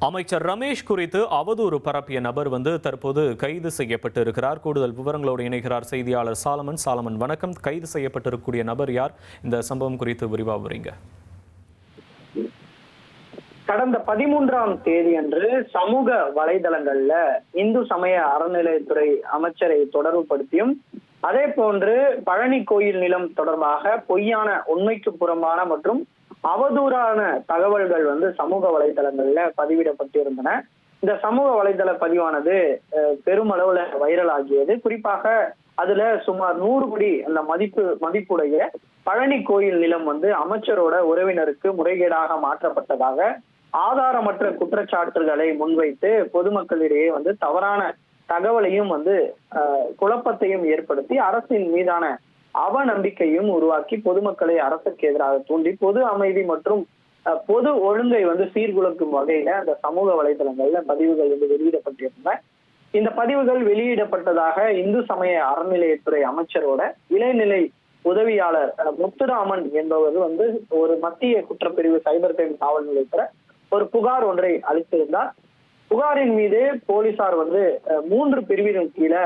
அமைச்சர் ரமேஷ் குறித்து அவதூறு பரப்பிய நபர் தற்போது கைது செய்யப்பட்டு இருக்கிறார். கூடுதல் விவரங்களோடு இணைகிறார் செய்தியாளர் சாலமன். சாலமன், வணக்கம். கைது செய்யப்பட்டிருக்கக்கூடிய நபர் யார்? இந்த சம்பவம் குறித்து விரிவாக வரீங்க. கடந்த 13ஆம் தேதி அன்று சமூக வலைதளங்கள்ல இந்து சமய அறநிலையத்துறை அமைச்சரை தொடர்புபடுத்தியும், அதே போன்று பழனி கோயில் நிலம் தொடர்பாக பொய்யான, உண்மைக்கு புறம்பான மற்றும் அவதூறான தகவல்கள் சமூக வலைதளங்கள்ல பதிவிடப்பட்டிருந்தன. இந்த சமூக வலைதள பதிவானது பெருமளவுல வைரல் ஆகியது. குறிப்பாக அதுல சுமார் 100 கோடி அந்த மதிப்புடைய பழனி கோயில் நிலம் அமைச்சரோட உறவினருக்கு முறைகேடாக மாற்றப்பட்டதாக ஆதாரமற்ற குற்றச்சாட்டுகளை முன்வைத்து பொதுமக்களிடையே தவறான தகவலையும் குழப்பத்தையும் ஏற்படுத்தி அரசின் மீதான அவநம்பிக்கையும் உருவாக்கி பொதுமக்களை அரசுக்கு எதிராக தூண்டி பொது அமைதி மற்றும் பொது ஒழுங்கை சீர்குலைக்கும் வகையில அந்த சமூக வலைதளங்கள்ல பதிவுகள் வெளியிடப்பட்டிருந்தன. இந்த பதிவுகள் வெளியிடப்பட்டதாக இந்து சமய அறநிலையத்துறை அமைச்சரோட இளைநிலை உதவியாளர் முத்துராமன் என்பவர் ஒரு மத்திய குற்றப்பிரிவு சைபர் கிரைம் காவல் நிலையத்துல ஒரு புகார் ஒன்றை அளித்திருந்தார். புகாரின் மீது போலீசார் 3 பிரிவின் கீழே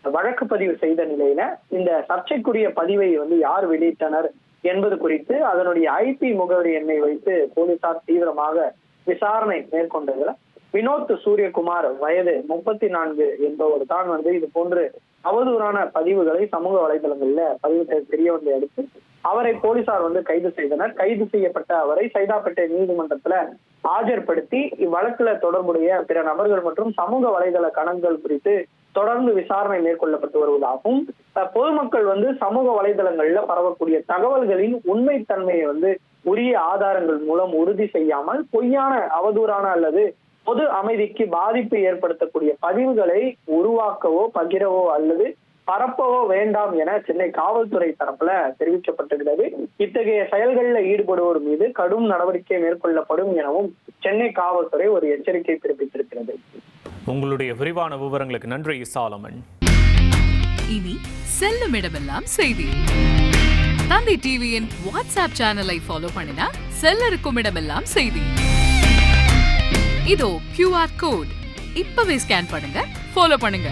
வழக்கு பதிவு செய்த நிலையில இந்த சர்ச்சைக்குரிய பதிவை யார் வெளியிட்டனர் என்பது குறித்து அதனுடைய ஐபி முகவரி எண்ணை வைத்து போலீசார் தீவிரமாக விசாரணை மேற்கொண்டதுல வினோத் சூரியகுமார் வயது 34 என்பவர் தான் இது போன்று அவதூறான பதிவுகளை சமூக வலைதளங்கள்ல பதிவு தெரிய வந்த அடுத்து அவரை போலீசார் கைது செய்தனர். கைது செய்யப்பட்ட அவரை சைதாப்பேட்டை நீதிமன்றத்துல ஆஜர்படுத்தி இவ்வழக்குல தொடர்புடைய பிற நபர்கள் மற்றும் சமூக வலைதள கணக்குகள் குறித்து தொடர்ந்து விசாரணை மேற்கொள்ளப்பட்டு வருவதாகவும், பொதுமக்கள் சமூக வலைதளங்கள்ல பரவக்கூடிய தகவல்களின் உண்மைத்தன்மையை உரிய ஆதாரங்கள் மூலம் உறுதி செய்யாமல் பொய்யான, அவதூறான அல்லது பொது அமைதிக்கு பாதிப்பு ஏற்படுத்தக்கூடிய பதிவுகளை உருவாக்கவோ பகிரவோ அல்லது பரப்பவோ வேண்டாம் என சென்னை காவல்துறை தரப்புல தெரிவிக்கப்பட்டிருக்கிறது. இத்தகைய செயல்களில் ஈடுபடுவோர் மீது கடும் நடவடிக்கை மேற்கொள்ளப்படும் எனவும் சென்னை காவல்துறை ஒரு எச்சரிக்கை பிறப்பித்திருக்கிறது. உங்களுடைய விரிவான விவரங்களுக்கு நன்றி சாலமன். இனி செல்லும் இடமெல்லாம் செய்தி. தந்தி டிவியின் வாட்ஸ்அப் சேனலை ஃபாலோ பண்ணினா செல்ல இருக்கும் இடமெல்லாம் செய்தி. இதோ QR கோட் இப்பவே ஸ்கேன் பண்ணுங்க, ஃபாலோ பண்ணுங்க.